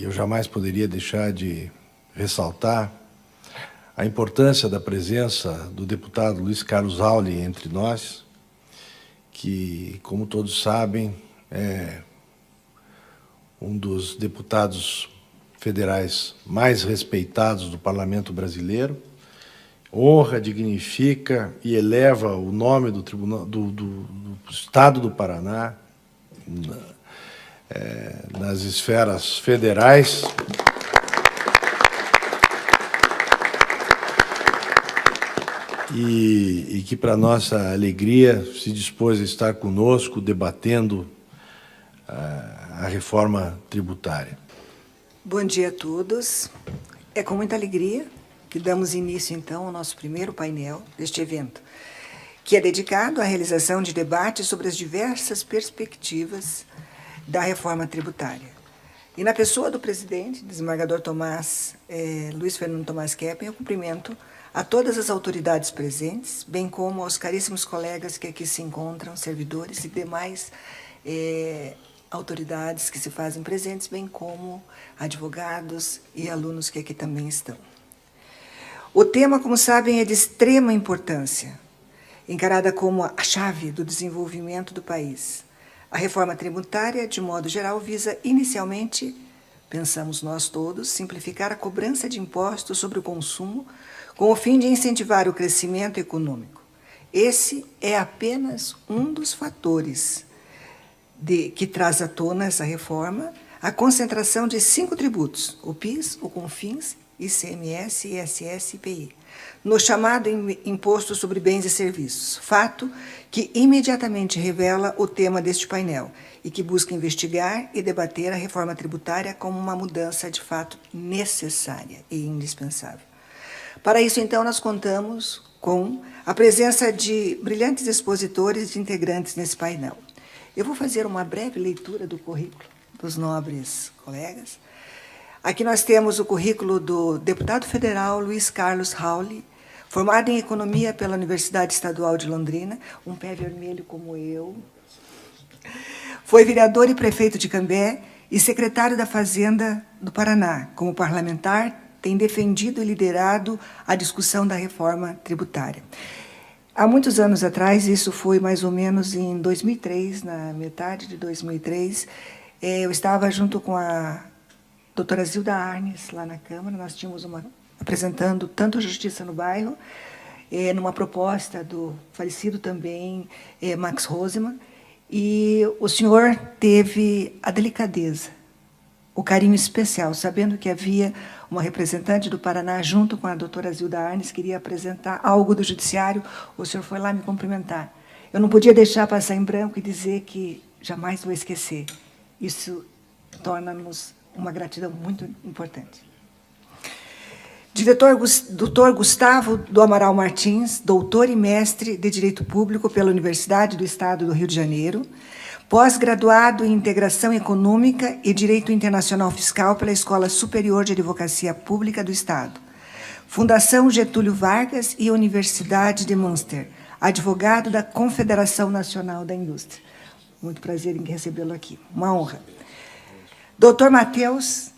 eu jamais poderia deixar de ressaltar a importância da presença do deputado Luiz Carlos Rauli entre nós, que, como todos sabem, é um dos deputados federais mais respeitados do Parlamento brasileiro, honra, dignifica e eleva o nome do Tribunal do Estado do Paraná nas esferas federais. E que, para nossa alegria, se dispôs a estar conosco, debatendo a reforma tributária. Bom dia a todos. É com muita alegria que damos início, então, ao nosso primeiro painel deste evento, que é dedicado à realização de debates sobre as diversas perspectivas da reforma tributária. E na pessoa do presidente, desembargador Luiz Fernando Tomás Keppen, eu cumprimento a todas as autoridades presentes, bem como aos caríssimos colegas que aqui se encontram, servidores e demais autoridades que se fazem presentes, bem como advogados e alunos que aqui também estão. O tema, como sabem, é de extrema importância, encarada como a chave do desenvolvimento do país. A reforma tributária, de modo geral, visa inicialmente, pensamos nós todos, simplificar a cobrança de impostos sobre o consumo, com o fim de incentivar o crescimento econômico. Esse é apenas um dos fatores que traz à tona essa reforma, a concentração de 5 tributos, o PIS, o CONFINS, ICMS, ISS e IPI, no chamado Imposto sobre Bens e Serviços, fato que imediatamente revela o tema deste painel e que busca investigar e debater a reforma tributária como uma mudança de fato necessária e indispensável. Para isso, então, nós contamos com a presença de brilhantes expositores e integrantes nesse painel. Eu vou fazer uma breve leitura do currículo dos nobres colegas. Aqui nós temos o currículo do deputado federal Luiz Carlos Rauli, formado em Economia pela Universidade Estadual de Londrina, um pé vermelho como eu. Foi vereador e prefeito de Cambé e secretário da Fazenda do Paraná. Como parlamentar, tem defendido e liderado a discussão da reforma tributária. Há muitos anos atrás, isso foi mais ou menos em 2003, na metade de 2003, eu estava junto com a doutora Zilda Arnes, lá na Câmara, nós tínhamos apresentando tanto a Justiça no Bairro, numa proposta do falecido também Max Rosemann, e o senhor teve a delicadeza, o carinho especial, sabendo que havia uma representante do Paraná, junto com a doutora Zilda Arnes, queria apresentar algo do Judiciário, o senhor foi lá me cumprimentar. Eu não podia deixar passar em branco e dizer que jamais vou esquecer. Isso torna-nos uma gratidão muito importante. Doutor Gustavo do Amaral Martins, doutor e mestre de Direito Público pela Universidade do Estado do Rio de Janeiro, pós-graduado em Integração Econômica e Direito Internacional Fiscal pela Escola Superior de Advocacia Pública do Estado, Fundação Getúlio Vargas e Universidade de Münster, advogado da Confederação Nacional da Indústria. Muito prazer em recebê-lo aqui, uma honra. Dr. Matheus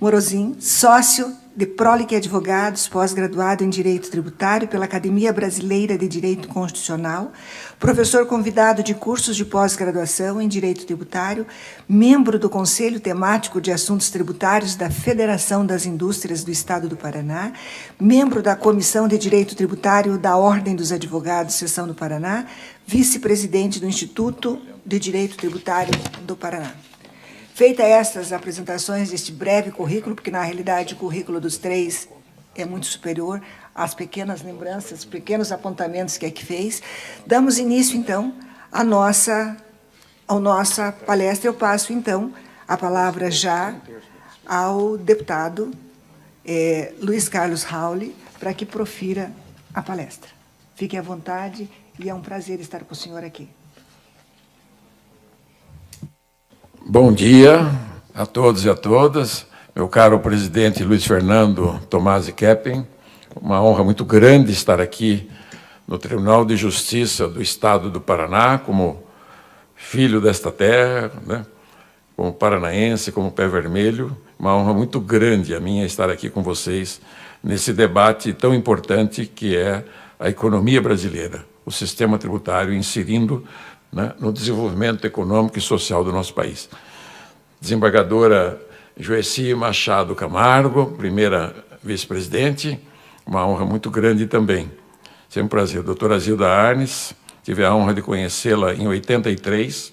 Morozin, sócio de Prolic Advogados, pós-graduado em Direito Tributário pela Academia Brasileira de Direito Constitucional, professor convidado de cursos de pós-graduação em Direito Tributário, membro do Conselho Temático de Assuntos Tributários da Federação das Indústrias do Estado do Paraná, membro da Comissão de Direito Tributário da Ordem dos Advogados, Seção do Paraná, vice-presidente do Instituto de Direito Tributário do Paraná. Feitas estas apresentações deste breve currículo, porque, na realidade, o currículo dos três é muito superior às pequenas lembranças, pequenos apontamentos que aqui fez, damos início, então, à nossa palestra. Eu passo, então, a palavra já ao deputado Luiz Carlos Rauli, para que profira a palestra. Fique à vontade e é um prazer estar com o senhor aqui. Bom dia a todos e a todas, meu caro presidente Luiz Fernando Tomás Keppen, uma honra muito grande estar aqui no Tribunal de Justiça do Estado do Paraná, como filho desta terra, né? como paranaense, como pé vermelho. Uma honra muito grande a minha estar aqui com vocês nesse debate tão importante que é a economia brasileira, o sistema tributário inserindo, né, no desenvolvimento econômico e social do nosso país. Desembargadora Joeci Machado Camargo, primeira vice-presidente, uma honra muito grande também. Sempre um prazer. Doutora Zilda Arnes, tive a honra de conhecê-la em 83,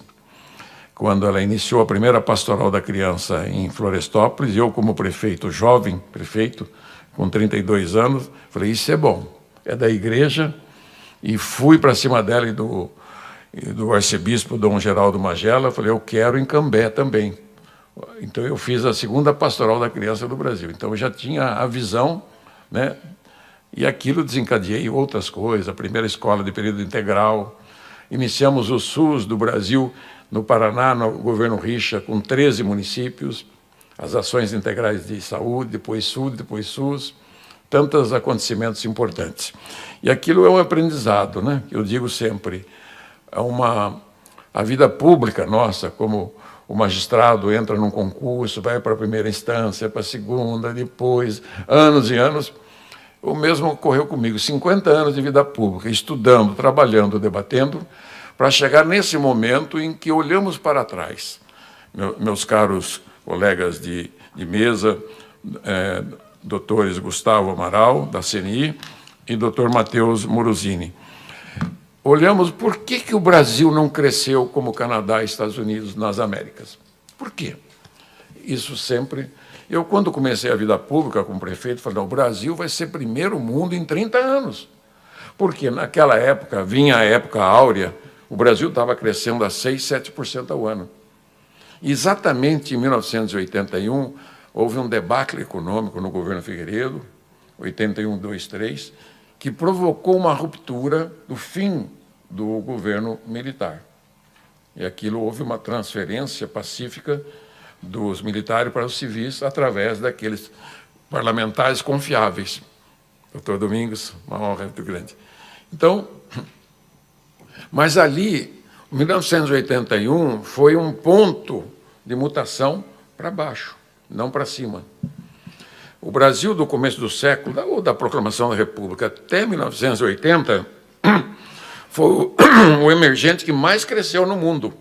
quando ela iniciou a primeira pastoral da criança em Florestópolis, e eu, como prefeito, jovem prefeito, com 32 anos, falei, isso é bom, é da igreja, e fui para cima dela e do arcebispo Dom Geraldo Magela, falei, eu quero em Cambé também. Então, eu fiz a segunda pastoral da criança do Brasil. Então, eu já tinha a visão, né, e aquilo desencadeei outras coisas, a primeira escola de período integral, iniciamos o SUS do Brasil, no Paraná, no governo Richa, com 13 municípios, as ações integrais de saúde, depois SUS, tantos acontecimentos importantes. E aquilo é um aprendizado, né? Eu digo sempre, a vida pública nossa, como o magistrado entra num concurso, vai para a primeira instância, para a segunda, depois, anos e anos. O mesmo ocorreu comigo, 50 anos de vida pública, estudando, trabalhando, debatendo, para chegar nesse momento em que olhamos para trás. Meus caros colegas de mesa, doutores Gustavo Amaral, da CNI, e doutor Matheus Morosini. Olhamos por que o Brasil não cresceu como o Canadá e Estados Unidos nas Américas. Por quê? Isso sempre... Eu, quando comecei a vida pública como prefeito, falei, não, o Brasil vai ser primeiro mundo em 30 anos. Porque naquela época, vinha a época áurea, o Brasil estava crescendo a 6%, 7% ao ano. Exatamente em 1981, houve um debacle econômico no governo Figueiredo, 81, 2, 3, que provocou uma ruptura do fim do governo militar. E aquilo houve uma transferência pacífica dos militares para os civis através daqueles parlamentares confiáveis. Doutor Domingos, uma honra muito grande. Então, mas ali, 1981, foi um ponto de mutação para baixo, não para cima. O Brasil, do começo do século, ou da proclamação da República, até 1980, foi o emergente que mais cresceu no mundo.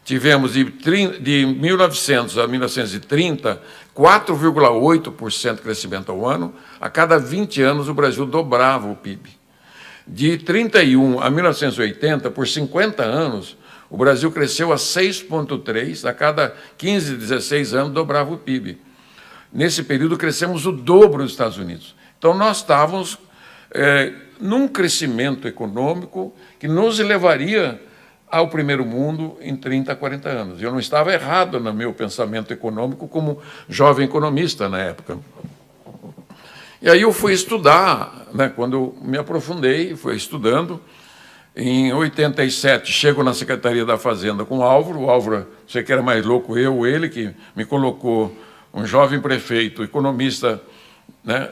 Tivemos, de 1900 a 1930, 4,8% de crescimento ao ano. A cada 20 anos, o Brasil dobrava o PIB. De 31 a 1980, por 50 anos, o Brasil cresceu a 6,3%, a cada 15, 16 anos, dobrava o PIB. Nesse período, crescemos o dobro dos Estados Unidos. Então, nós estávamos num crescimento econômico que nos levaria ao primeiro mundo em 30, 40 anos. Eu não estava errado no meu pensamento econômico como jovem economista na época. E aí eu fui estudar, né, quando eu me aprofundei, fui estudando. Em 87, chego na Secretaria da Fazenda com o Álvaro, você que era mais louco, eu ou ele, que me colocou um jovem prefeito, economista, né,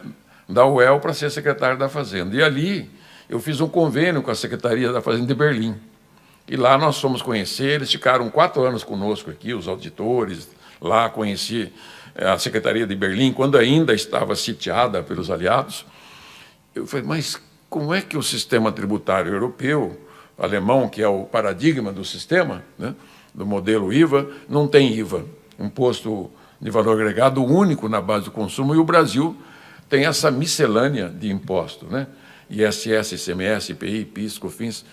da UEL, para ser secretário da Fazenda. E ali eu fiz um convênio com a Secretaria da Fazenda de Berlim. E lá nós fomos conhecer, eles ficaram 4 anos conosco aqui, os auditores, lá conheci a Secretaria de Berlim, quando ainda estava sitiada pelos aliados. Eu falei, mas como é que o sistema tributário europeu, alemão, que é o paradigma do sistema, né, do modelo IVA, não tem IVA, imposto de valor agregado único na base do consumo, e o Brasil tem essa miscelânea de impostos, né, ISS, ICMS, IPI, PIS, COFINS.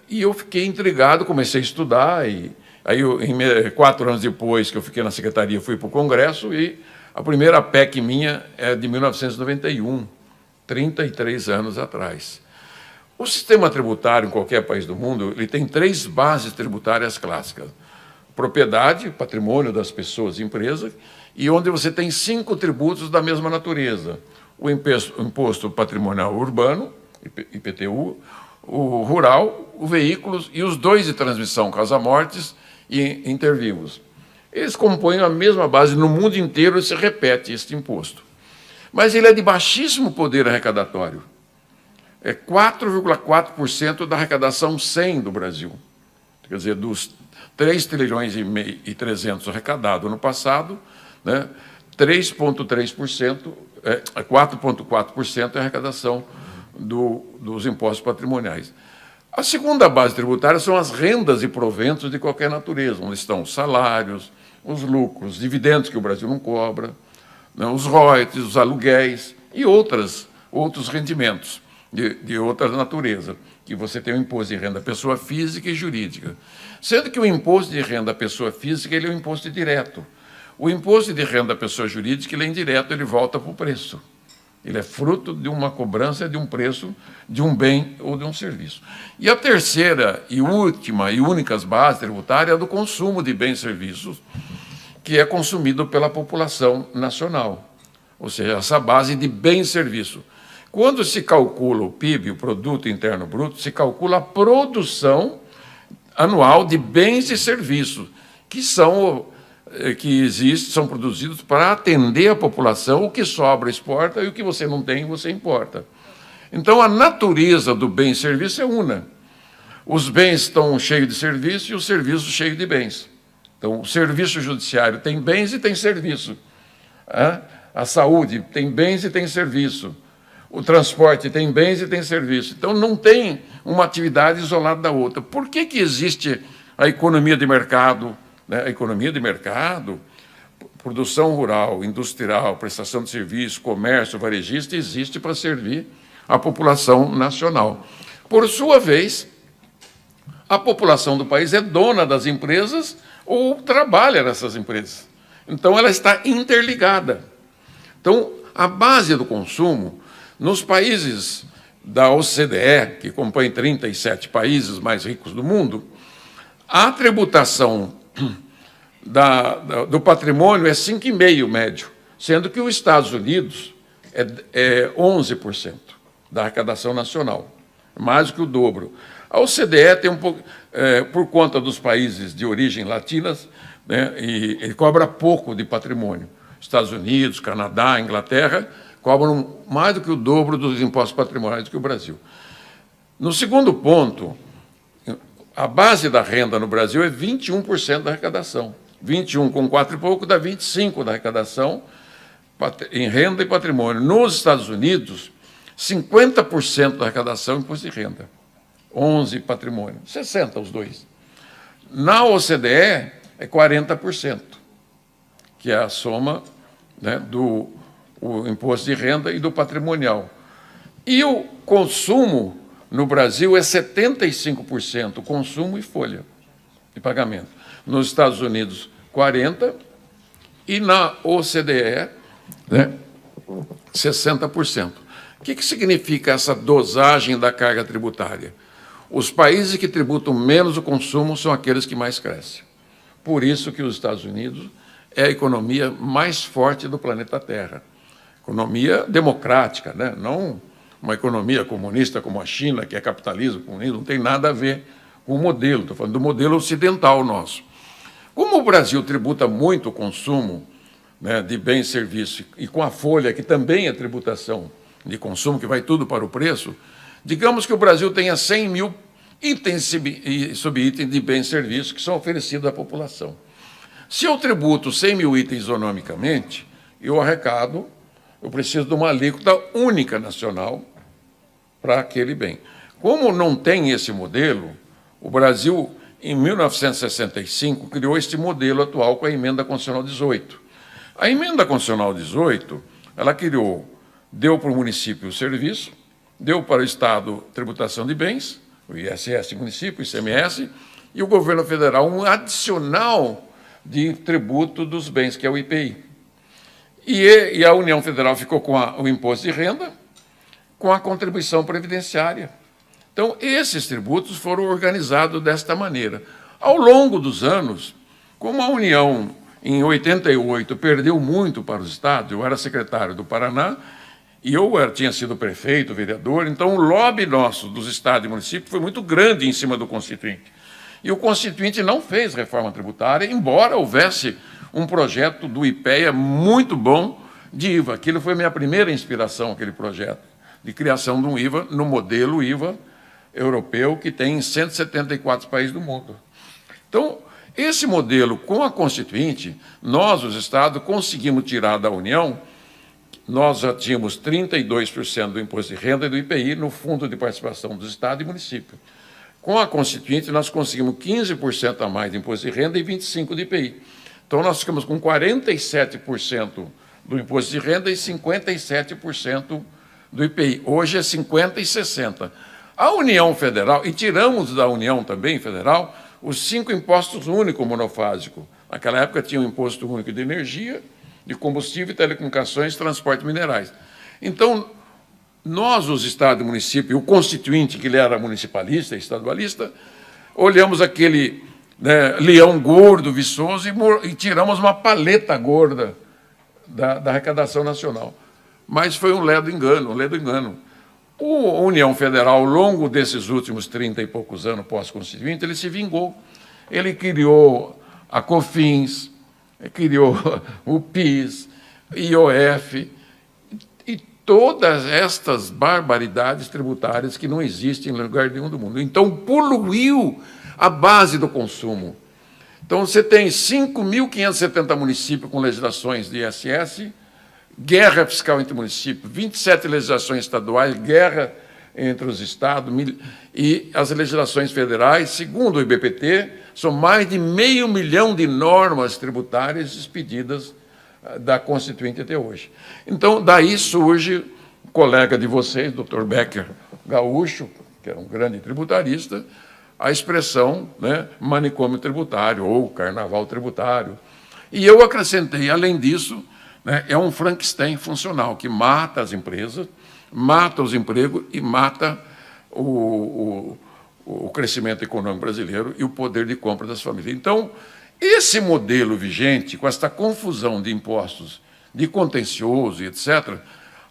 E eu fiquei intrigado, comecei a estudar, e aí, 4 anos depois que eu fiquei na secretaria, fui para o Congresso, e a primeira PEC minha é de 1991, 33 anos atrás. O sistema tributário, em qualquer país do mundo, ele tem 3 bases tributárias clássicas. Propriedade, patrimônio das pessoas e empresas, e onde você tem 5 tributos da mesma natureza. O imposto patrimonial urbano, IPTU, o rural, o veículos e os 2 de transmissão, casa-mortes e intervivos. Eles compõem a mesma base no mundo inteiro, e se repete este imposto. Mas ele é de baixíssimo poder arrecadatório. É 4,4% da arrecadação 100 do Brasil. Quer dizer, dos 3 trilhões e 300 arrecadado no passado, né? 3,3%, 4,4% é a arrecadação dos impostos patrimoniais. A segunda base tributária são as rendas e proventos de qualquer natureza, onde estão os salários, os lucros, dividendos que o Brasil não cobra, né, os royalties, os aluguéis e outros rendimentos de outra natureza, que você tem o imposto de renda pessoa física e jurídica. Sendo que o imposto de renda pessoa física ele é um imposto direto. O imposto de renda pessoa jurídica ele é indireto, ele volta para o preço. Ele é fruto de uma cobrança de um preço de um bem ou de um serviço. E a terceira e última e única base tributária é a do consumo de bens e serviços, que é consumido pela população nacional. Ou seja, essa base de bens e serviços. Quando se calcula o PIB, o Produto Interno Bruto, se calcula a produção anual de bens e serviços, são produzidos para atender a população, o que sobra exporta e o que você não tem, você importa. Então, a natureza do bem e serviço é una. Os bens estão cheios de serviço e os serviços cheios de bens. Então, o serviço judiciário tem bens e tem serviço. A saúde tem bens e tem serviço. O transporte tem bens e tem serviço. Então, não tem uma atividade isolada da outra. Por que existe a economia de mercado? A economia de mercado, produção rural, industrial, prestação de serviço, comércio, varejista, existe para servir a população nacional. Por sua vez, a população do país é dona das empresas ou trabalha nessas empresas. Então, ela está interligada. Então, a base do consumo, nos países da OCDE, que compõem 37 países mais ricos do mundo, a tributação do patrimônio é 5,5% médio, sendo que os Estados Unidos é 11% da arrecadação nacional, mais do que o dobro. A OCDE tem um pouco, por conta dos países de origem latinas, né, e ele cobra pouco de patrimônio. Estados Unidos, Canadá, Inglaterra cobram mais do que o dobro dos impostos patrimoniais do que o Brasil. No segundo ponto, a base da renda no Brasil é 21% da arrecadação. 21 com 4 e pouco dá 25% da arrecadação em renda e patrimônio. Nos Estados Unidos, 50% da arrecadação é imposto de renda, 11% patrimônio, 60% os dois. Na OCDE, é 40%, que é a soma, né, do imposto de renda e do patrimonial. E o consumo no Brasil é 75% consumo e folha de pagamento. Nos Estados Unidos, 40%, e na OCDE, né, 60%. O que significa essa dosagem da carga tributária? Os países que tributam menos o consumo são aqueles que mais crescem. Por isso que os Estados Unidos é a economia mais forte do planeta Terra. Economia democrática, né? Não uma economia comunista como a China, que é capitalismo, comunismo, não tem nada a ver com o modelo, estou falando do modelo ocidental nosso. Como o Brasil tributa muito o consumo, né, de bens e serviços, e com a folha, que também é tributação de consumo, que vai tudo para o preço, digamos que o Brasil tenha 100 mil itens e subitens de bens e serviços que são oferecidos à população. Se eu tributo 100 mil itens isonomicamente, eu preciso de uma alíquota única nacional para aquele bem. Como não tem esse modelo, o Brasil, em 1965, criou este modelo atual com a Emenda Constitucional 18. A Emenda Constitucional 18, ela deu para o município o serviço, deu para o Estado tributação de bens, o ISS município, o ICMS, e o governo federal um adicional de tributo dos bens, que é o IPI. E a União Federal ficou com o imposto de renda, com a contribuição previdenciária. Então, esses tributos foram organizados desta maneira. Ao longo dos anos, como a União, em 88, perdeu muito para os estados, eu era secretário do Paraná, e eu tinha sido prefeito, vereador, então o lobby nosso dos estados e municípios foi muito grande em cima do Constituinte. E o Constituinte não fez reforma tributária, embora houvesse um projeto do IPEA muito bom de IVA. Aquilo foi a minha primeira inspiração, aquele projeto, de criação de um IVA no modelo IVA europeu, que tem em 174 países do mundo. Então, Esse modelo, com a Constituinte, nós, os Estados, conseguimos tirar da União. Nós já tínhamos 32% do imposto de renda e do IPI no Fundo de Participação dos Estados e Municípios. Com a Constituinte, nós conseguimos 15% a mais de imposto de renda e 25% de IPI. Então, nós ficamos com 47% do imposto de renda e 57% do IPI. Hoje é 50% e 60%. A União Federal, e tiramos da União também Federal, os 5 impostos únicos monofásicos. Naquela época tinha o imposto único de energia, de combustível, telecomunicações, transporte e minerais. Então, nós, os estados e municípios, e o Constituinte, que ele era municipalista, estadualista, olhamos aquele, né, leão gordo, viçoso, e tiramos uma paleta gorda da arrecadação nacional. Mas foi um ledo engano, A União Federal, ao longo desses últimos 30 e poucos anos pós-Constituinte, ele se vingou. Ele criou a COFINS, criou o PIS, IOF, e todas estas barbaridades tributárias que não existem em lugar nenhum do mundo. Então, poluiu a base do consumo. Então, você tem 5.570 municípios com legislações de ISS, guerra fiscal entre municípios, 27 legislações estaduais, guerra entre os estados, e as legislações federais, segundo o IBPT, são mais de 500 mil de normas tributárias expedidas da Constituinte até hoje. Então, daí surge o colega de vocês, Dr. Becker Gaúcho, que era um grande tributarista, a expressão, né, manicômio tributário ou carnaval tributário. E eu acrescentei, além disso, né, é um Frankenstein funcional, que mata as empresas, mata os empregos e mata o crescimento econômico brasileiro e o poder de compra das famílias. Então, esse modelo vigente, com esta confusão de impostos, de contencioso e etc.,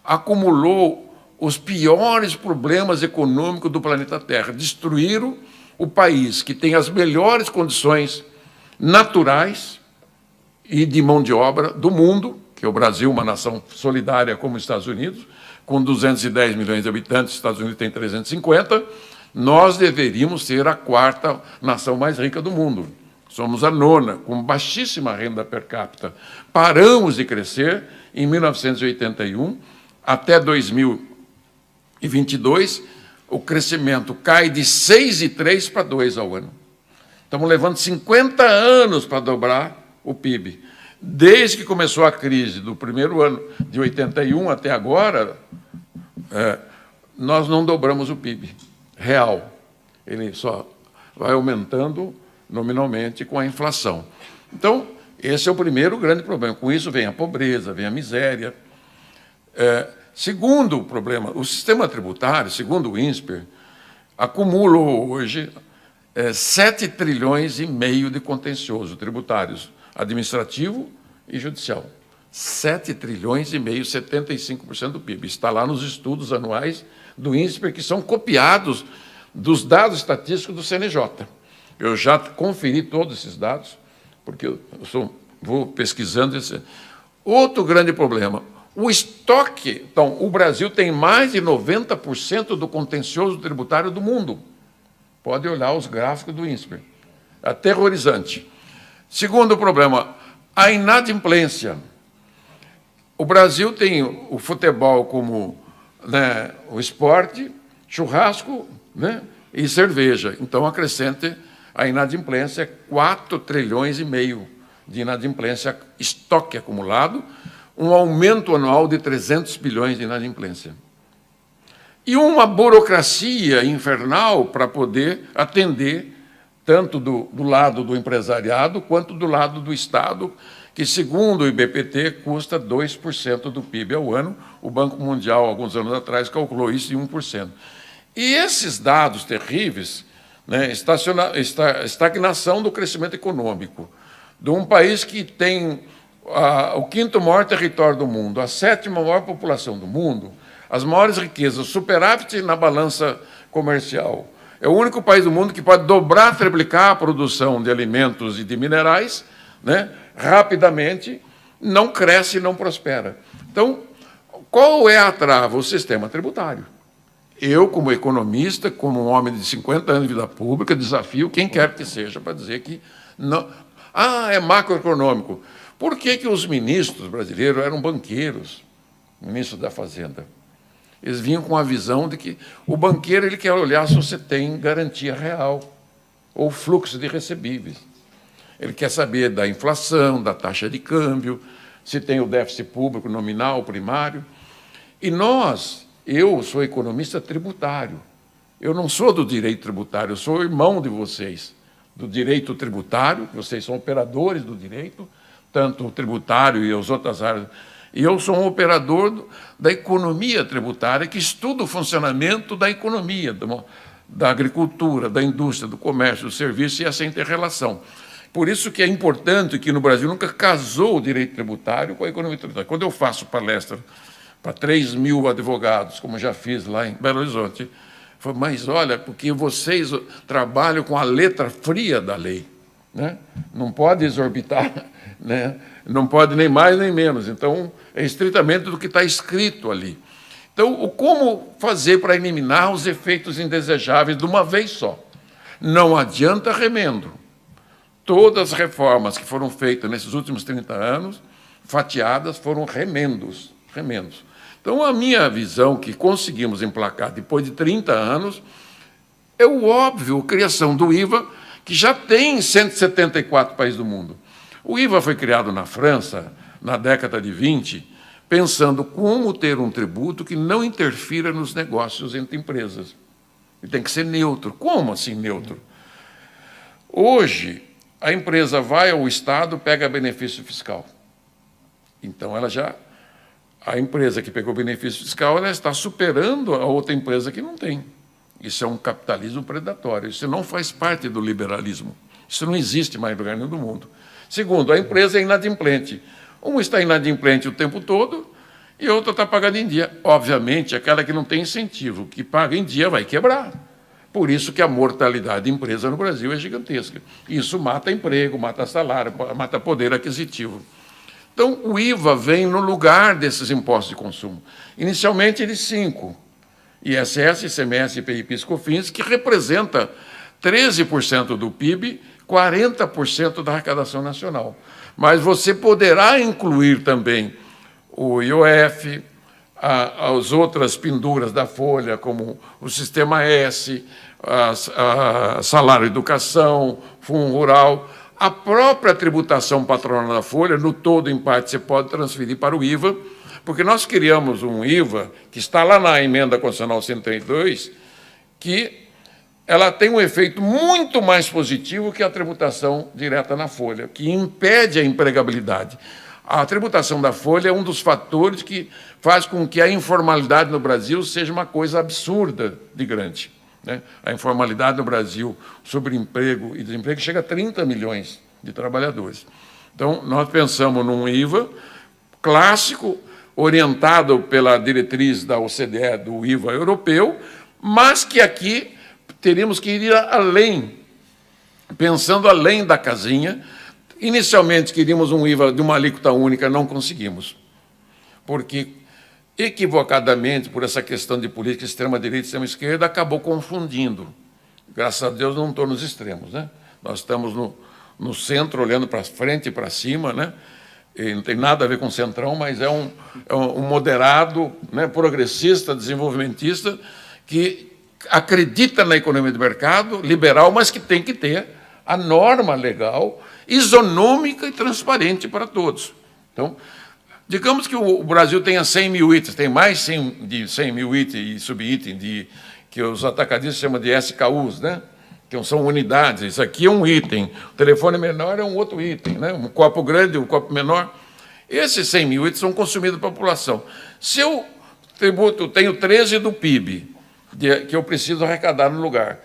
acumulou os piores problemas econômicos do planeta Terra. Destruíram o país que tem as melhores condições naturais e de mão de obra do mundo, que é o Brasil, uma nação solidária como os Estados Unidos, com 210 milhões de habitantes, os Estados Unidos tem 350, nós deveríamos ser a 4ª nação mais rica do mundo. Somos a 9ª, com baixíssima renda per capita. Paramos de crescer em 1981, até 2022, o crescimento cai de 6,3 para 2 ao ano. Estamos levando 50 anos para dobrar o PIB. Desde que começou a crise do primeiro ano, de 81 até agora, nós não dobramos o PIB real. Ele só vai aumentando nominalmente com a inflação. Então, esse é o primeiro grande problema. Com isso vem a pobreza, vem a miséria. Segundo problema, o sistema tributário, segundo o INSPER, acumula hoje 7 trilhões e meio de contencioso tributários, administrativo e judicial. 7 trilhões e meio, 75% do PIB. Está lá nos estudos anuais do INSPER, que são copiados dos dados estatísticos do CNJ. Eu já conferi todos esses dados, porque vou pesquisando. Outro grande problema, o estoque. Então, o Brasil tem mais de 90% do contencioso tributário do mundo. Pode olhar os gráficos do INSPER. Aterrorizante. Segundo problema, a inadimplência. O Brasil tem o futebol como, né, o esporte, churrasco, né, e cerveja. Então, acrescente a inadimplência, 4 trilhões e meio de inadimplência, estoque acumulado, um aumento anual de 300 bilhões de inadimplência. E uma burocracia infernal para poder atender tanto do lado do empresariado quanto do lado do Estado, que, segundo o IBPT, custa 2% do PIB ao ano. O Banco Mundial, alguns anos atrás, calculou isso em 1%. E esses dados terríveis, né, estagnação do crescimento econômico, de um país que tem o 5º maior território do mundo, a 7ª maior população do mundo, as maiores riquezas, superávit na balança comercial. É o único país do mundo que pode dobrar, triplicar a produção de alimentos e de minerais, né, rapidamente, não cresce e não prospera. Então, qual é a trava? O sistema tributário. Eu, como economista, como um homem de 50 anos de vida pública, desafio quem quer que seja para dizer que Não. É macroeconômico. Por que os ministros brasileiros eram banqueiros, ministros da Fazenda? Eles vinham com a visão de que o banqueiro ele quer olhar se você tem garantia real ou fluxo de recebíveis. Ele quer saber da inflação, da taxa de câmbio, se tem o déficit público nominal, primário. E eu sou economista tributário. Eu não sou do direito tributário, eu sou irmão de vocês, do direito tributário, vocês são operadores do direito, tanto o tributário e as outras áreas. E eu sou um operador da economia tributária, que estuda o funcionamento da economia, da agricultura, da indústria, do comércio, do serviço, e essa inter-relação. Por isso que é importante que no Brasil nunca casou o direito tributário com a economia tributária. Quando eu faço palestra para 3.000 advogados, como já fiz lá em Belo Horizonte, eu falo, mas olha, porque vocês trabalham com a letra fria da lei, né? Não pode exorbitar, né? Não pode nem mais nem menos. Então, é estritamente do que está escrito ali. Então, como fazer para eliminar os efeitos indesejáveis de uma vez só? Não adianta remendo. Todas as reformas que foram feitas nesses últimos 30 anos, fatiadas, foram remendos. Então, a minha visão, que conseguimos emplacar depois de 30 anos, é o óbvio, a criação do IVA, que já tem em 174 países do mundo. O IVA foi criado na França, na década de 20, pensando como ter um tributo que não interfira nos negócios entre empresas. E tem que ser neutro. Como assim neutro? Hoje, a empresa vai ao Estado, pega benefício fiscal. Então, a empresa que pegou benefício fiscal, ela está superando a outra empresa que não tem. Isso é um capitalismo predatório. Isso não faz parte do liberalismo. Isso não existe mais em lugar nenhum do mundo. Segundo, a empresa é inadimplente. Uma está inadimplente o tempo todo e a outra está pagando em dia. Obviamente, aquela que não tem incentivo, que paga em dia, vai quebrar. Por isso que a mortalidade de empresa no Brasil é gigantesca. Isso mata emprego, mata salário, mata poder aquisitivo. Então, o IVA vem no lugar desses impostos de consumo. Inicialmente, de 5. ISS, ICMS, IPI, PIS, COFINS, que representa 13% do PIB, 40% da arrecadação nacional. Mas você poderá incluir também o IOF, as outras penduras da folha, como o Sistema S, salário educação, fundo rural, a própria tributação patronal da folha, no todo, em parte, você pode transferir para o IVA, porque nós criamos um IVA, que está lá na Emenda Constitucional 132, que ela tem um efeito muito mais positivo que a tributação direta na folha, que impede a empregabilidade. A tributação da folha é um dos fatores que faz com que a informalidade no Brasil seja uma coisa absurda de grande, né? A informalidade no Brasil, sobre emprego e desemprego, chega a 30 milhões de trabalhadores. Então, nós pensamos num IVA clássico, orientado pela diretriz da OCDE, do IVA europeu, mas que aqui teríamos que ir além, pensando além da casinha. Inicialmente, queríamos um IVA de uma alíquota única, não conseguimos, porque, equivocadamente, por essa questão de política extrema-direita e extrema-esquerda, acabou confundindo. Graças a Deus, não estou nos extremos, né? Nós estamos no centro, olhando para frente e para cima, né? E não tem nada a ver com o centrão, mas é um moderado, né, progressista, desenvolvimentista, que acredita na economia de mercado, liberal, mas que tem que ter a norma legal, isonômica e transparente para todos. Então, digamos que o Brasil tenha 100 mil itens, tem mais de 100 mil itens e subitem, que os atacadistas chamam de SKUs, né? Que são unidades. Isso aqui é um item, o telefone menor é um outro item, né? Um copo grande, um copo menor. Esses 100 mil itens são consumidos pela população. Se eu tenho 13 do PIB, que eu preciso arrecadar no lugar,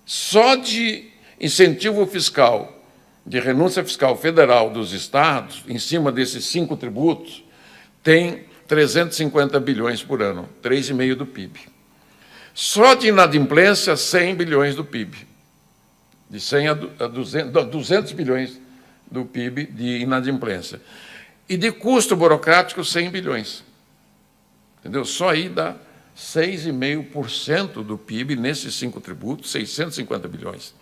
só de incentivo fiscal, de renúncia fiscal federal dos estados, em cima desses 5 tributos, tem 350 bilhões por ano, 3,5% do PIB. Só de inadimplência, 100 bilhões do PIB. De 100 a 200 bilhões do PIB de inadimplência. E de custo burocrático, 100 bilhões. Entendeu? Só aí dá 6,5% do PIB nesses 5 tributos, 650 bilhões.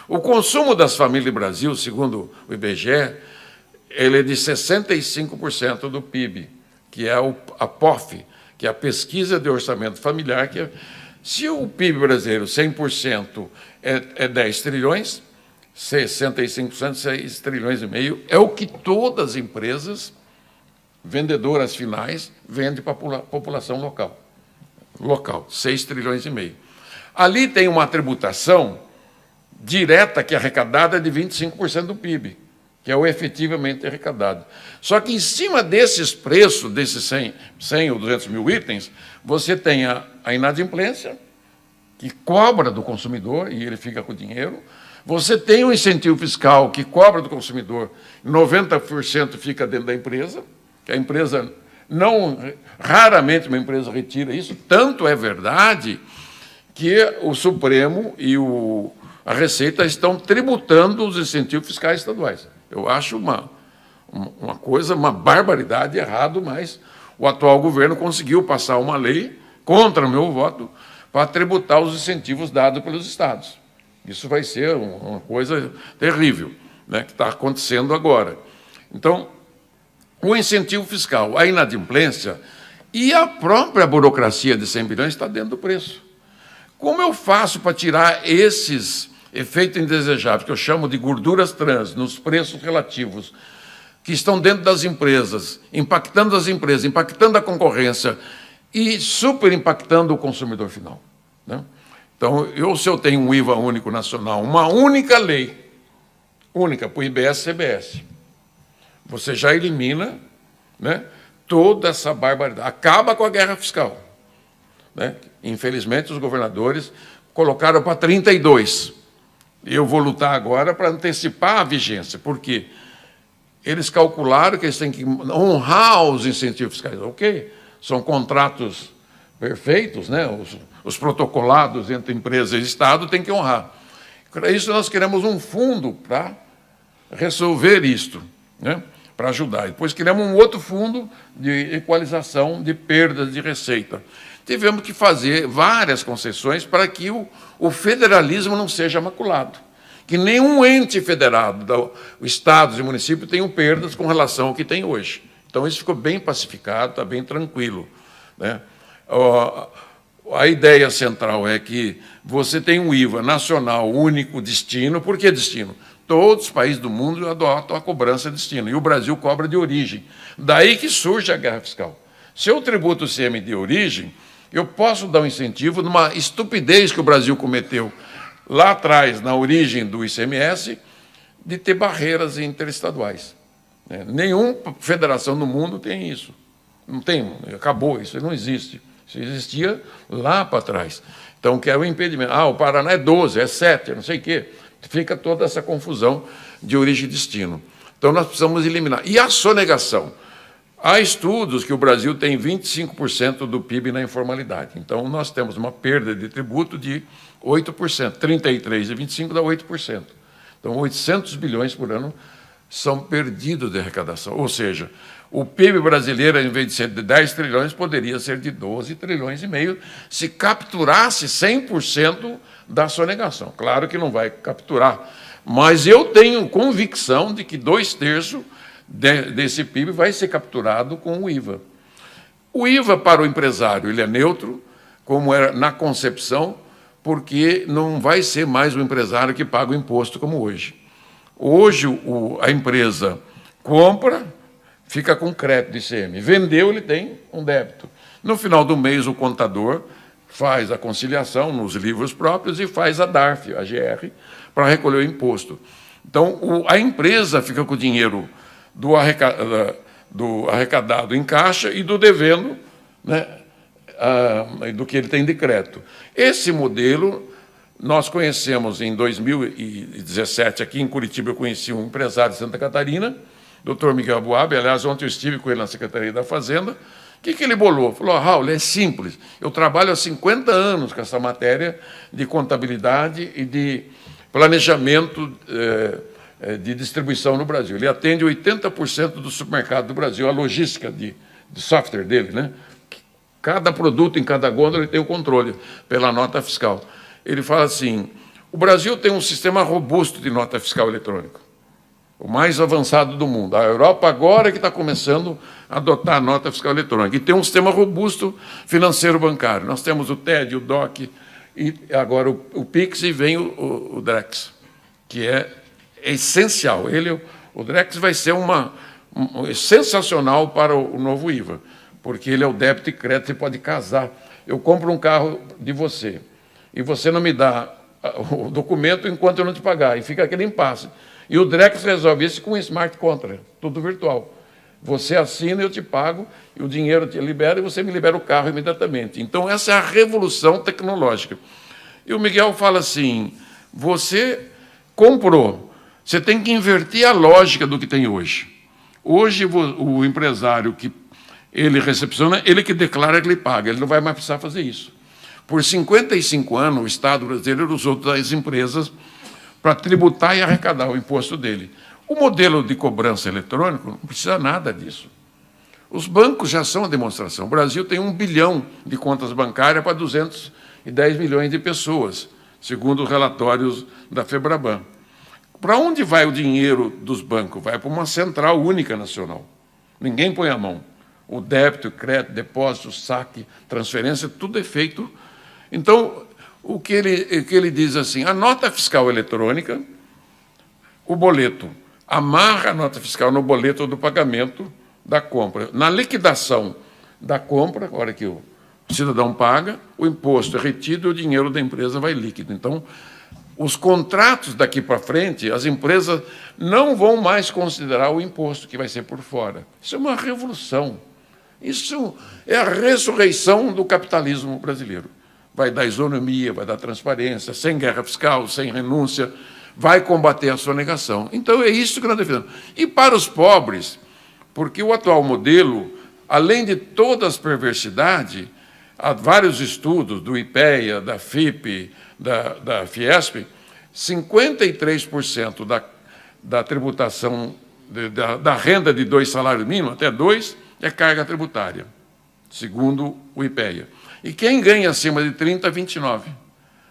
O consumo das famílias do Brasil, segundo o IBGE, ele é de 65% do PIB, que é a POF, que é a Pesquisa de Orçamento Familiar, que se o PIB brasileiro, 100%, é 10 trilhões, 65%, 6 trilhões e meio, é o que todas as empresas vendedoras finais vendem para a população local, 6 trilhões e meio. Ali tem uma tributação direta que é arrecadada de 25% do PIB, que é o efetivamente arrecadado. Só que, em cima desses preços, desses 100 ou 200 mil itens, você tem a inadimplência, que cobra do consumidor, e ele fica com o dinheiro. Você tem o incentivo fiscal, que cobra do consumidor, 90% fica dentro da empresa, que a empresa raramente uma empresa retira isso. Tanto é verdade que o Supremo e a Receita estão tributando os incentivos fiscais estaduais. Eu acho uma coisa, uma barbaridade, errado, mas o atual governo conseguiu passar uma lei, contra o meu voto, para tributar os incentivos dados pelos estados. Isso vai ser uma coisa terrível, né, que está acontecendo agora. Então, o incentivo fiscal, a inadimplência e a própria burocracia de 100 bilhões está dentro do preço. Como eu faço para tirar esses efeitos indesejáveis, que eu chamo de gorduras trans, nos preços relativos, que estão dentro das empresas, impactando as empresas, impactando a concorrência e super impactando o consumidor final, né? Então, se eu tenho um IVA único nacional, uma única lei, única para o IBS e CBS, você já elimina, né, toda essa barbaridade, acaba com a guerra fiscal, né? Infelizmente, os governadores colocaram para 32. Eu vou lutar agora para antecipar a vigência, porque eles calcularam que eles têm que honrar os incentivos fiscais. Ok, são contratos perfeitos, né? Os protocolados entre empresa e Estado têm que honrar. Para isso, nós queremos um fundo para resolver isto, né? Para ajudar. Depois queremos um outro fundo de equalização de perdas de receita. Tivemos que fazer várias concessões para que o federalismo não seja maculado, que nenhum ente federado, estados e municípios, tenham perdas com relação ao que tem hoje. Então, isso ficou bem pacificado, está bem tranquilo, né? A ideia central é que você tem um IVA nacional único destino. Por que destino? Todos os países do mundo adotam a cobrança de destino, e o Brasil cobra de origem. Daí que surge a guerra fiscal. Se eu tributo o CM de origem, eu posso dar um incentivo numa estupidez que o Brasil cometeu lá atrás, na origem do ICMS, de ter barreiras interestaduais. Nenhuma federação no mundo tem isso. Não tem, acabou, isso não existe. Isso existia lá para trás. Então, que é o impedimento. O Paraná é 12, é 7, não sei o quê. Fica toda essa confusão de origem e destino. Então, nós precisamos eliminar. E a sonegação? Há estudos que o Brasil tem 25% do PIB na informalidade. Então, nós temos uma perda de tributo de 8%. 33 e 25 dá 8%. Então, 800 bilhões por ano são perdidos de arrecadação. Ou seja, o PIB brasileiro, em vez de ser de 10 trilhões, poderia ser de 12 trilhões e meio, se capturasse 100% da sonegação. Claro que não vai capturar, mas eu tenho convicção de que 2/3 desse PIB vai ser capturado com o IVA. O IVA para o empresário ele é neutro, como era na concepção, porque não vai ser mais o empresário que paga o imposto como hoje. Hoje, a empresa compra, fica com crédito de ICM. Vendeu, ele tem um débito. No final do mês, o contador faz a conciliação nos livros próprios e faz a DARF, a GR, para recolher o imposto. Então, a empresa fica com o dinheiro do arrecadado em caixa e do devendo, né, do que ele tem de crédito. Esse modelo nós conhecemos em 2017, aqui em Curitiba, eu conheci um empresário de Santa Catarina, Dr. Miguel Boab. Aliás, ontem eu estive com ele na Secretaria da Fazenda. O que ele bolou? Falou: Raul, é simples, eu trabalho há 50 anos com essa matéria de contabilidade e de planejamento de distribuição no Brasil. Ele atende 80% do supermercado do Brasil, a logística de software dele, né? Cada produto em cada gôndola ele tem o controle pela nota fiscal. Ele fala assim: O Brasil tem um sistema robusto de nota fiscal eletrônica, o mais avançado do mundo. A Europa agora é que está começando a adotar a nota fiscal eletrônica. E tem um sistema robusto financeiro bancário. Nós temos o TED, o DOC, e agora o PIX, e vem o DREX, que é essencial. O DREX vai ser sensacional para o novo IVA, porque ele é o débito e crédito, você pode casar. Eu compro um carro de você, e você não me dá o documento enquanto eu não te pagar, e fica aquele impasse. E o DREX resolve isso com um smart contract, tudo virtual. Você assina, eu te pago, e o dinheiro te libera, e você me libera o carro imediatamente. Então, essa é a revolução tecnológica. E o Miguel fala assim, você comprou, você tem que inverter a lógica do que tem hoje. Hoje, o empresário que ele recepciona, ele que declara que ele paga, ele não vai mais precisar fazer isso. Por 55 anos, o Estado brasileiro usou das empresas para tributar e arrecadar o imposto dele. O modelo de cobrança eletrônico não precisa nada disso. Os bancos já são a demonstração. O Brasil tem 1 bilhão de contas bancárias para 210 milhões de pessoas, segundo os relatórios da FEBRABAN. Para onde vai o dinheiro dos bancos? Vai para uma central única nacional. Ninguém põe a mão. O débito, crédito, depósito, saque, transferência, tudo é feito. Então, o que ele diz assim, a nota fiscal eletrônica, o boleto, amarra a nota fiscal no boleto do pagamento da compra. Na liquidação da compra, a hora que o cidadão paga, o imposto é retido e o dinheiro da empresa vai líquido. Então, os contratos daqui para frente, as empresas não vão mais considerar o imposto que vai ser por fora. Isso é uma revolução. Isso é a ressurreição do capitalismo brasileiro. Vai dar isonomia, vai dar transparência, sem guerra fiscal, sem renúncia, vai combater a sonegação. Então, é isso que nós defendemos. E para os pobres, porque o atual modelo, além de todas as perversidades, há vários estudos do IPEA, da FIPE, da Fiesp, 53% da tributação, da renda de 2 salários mínimos, até 2, é carga tributária, segundo o IPEA. E quem ganha acima de 30, 29.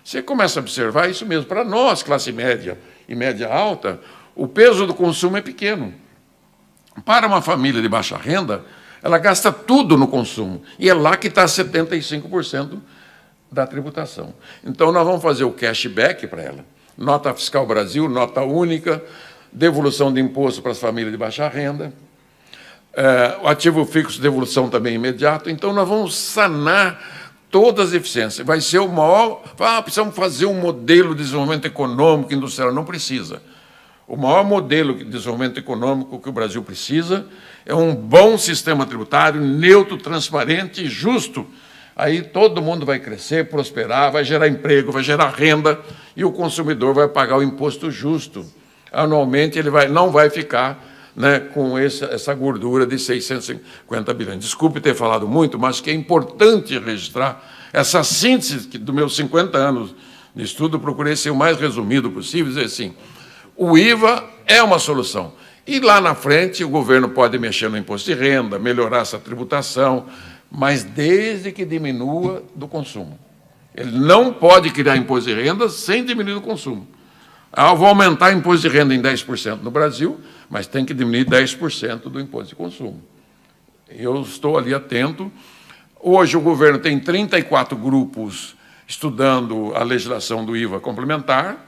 Você começa a observar isso mesmo. Para nós, classe média e média alta, o peso do consumo é pequeno. Para uma família de baixa renda, ela gasta tudo no consumo. E é lá que está 75% da tributação. Então, nós vamos fazer o cashback para ela. Nota Fiscal Brasil, nota única, devolução de imposto para as famílias de baixa renda, o ativo fixo, devolução também imediata. Então, nós vamos sanar todas as deficiências. Vai ser o maior... precisamos fazer um modelo de desenvolvimento econômico, industrial. Não precisa. O maior modelo de desenvolvimento econômico que o Brasil precisa é um bom sistema tributário, neutro, transparente e justo. Aí todo mundo vai crescer, prosperar, vai gerar emprego, vai gerar renda e o consumidor vai pagar o imposto justo. Anualmente ele não vai ficar, né, com essa gordura de 650 bilhões. Desculpe ter falado muito, mas que é importante registrar essa síntese que, dos meus 50 anos de estudo, procurei ser o mais resumido possível, dizer assim, o IVA é uma solução. E lá na frente o governo pode mexer no imposto de renda, melhorar essa tributação, mas desde que diminua do consumo. Ele não pode criar imposto de renda sem diminuir o consumo. Vou aumentar o imposto de renda em 10% no Brasil, mas tem que diminuir 10% do imposto de consumo. Eu estou ali atento. Hoje o governo tem 34 grupos estudando a legislação do IVA complementar.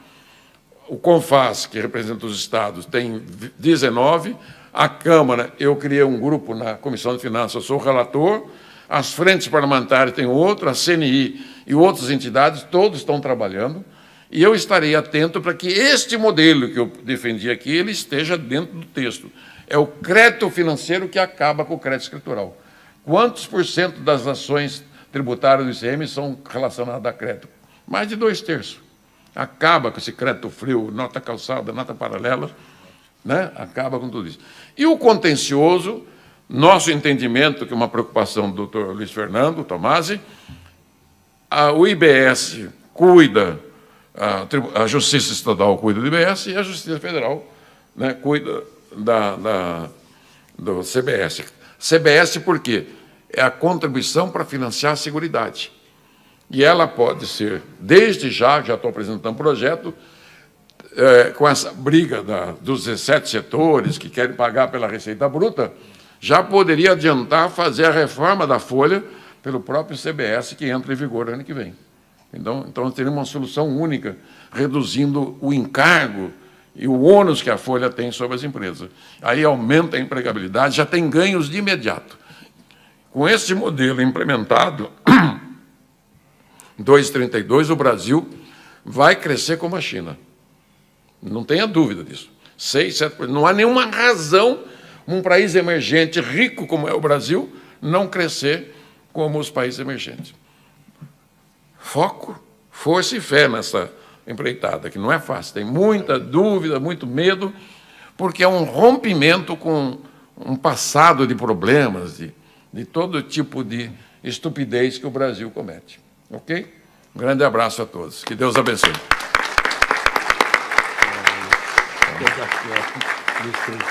O CONFAS, que representa os estados, tem 19. A Câmara, eu criei um grupo na Comissão de Finanças, eu sou o relator. As frentes parlamentares têm outro, a CNI e outras entidades, todos estão trabalhando. E eu estarei atento para que este modelo que eu defendi aqui, ele esteja dentro do texto. É o crédito financeiro que acaba com o crédito escritural. Quantos por cento das ações tributárias do ICM são relacionadas a crédito? Mais de 2/3. Acaba com esse crédito frio, nota calçada, nota paralela, né? Acaba com tudo isso. E o contencioso, nosso entendimento, que é uma preocupação do doutor Luiz Fernando Tomasi, o IBS cuida, a Justiça Estadual cuida do IBS e a Justiça Federal, né, cuida do CBS. CBS por quê? É a contribuição para financiar a Seguridade. E ela pode ser, desde já estou apresentando um projeto, com essa briga dos 17 setores que querem pagar pela receita bruta, já poderia adiantar fazer a reforma da folha pelo próprio CBS, que entra em vigor ano que vem. Então nós teríamos uma solução única, reduzindo o encargo e o ônus que a folha tem sobre as empresas. Aí aumenta a empregabilidade, já tem ganhos de imediato. Com esse modelo implementado, 2,32, o Brasil vai crescer como a China. Não tenha dúvida disso. 6, 7%. Não há nenhuma razão um país emergente, rico como é o Brasil, não crescer como os países emergentes. Foco, força e fé nessa empreitada, que não é fácil. Tem muita dúvida, muito medo, porque é um rompimento com um passado de problemas, de todo tipo de estupidez que o Brasil comete. Ok? Um grande abraço a todos. Que Deus abençoe.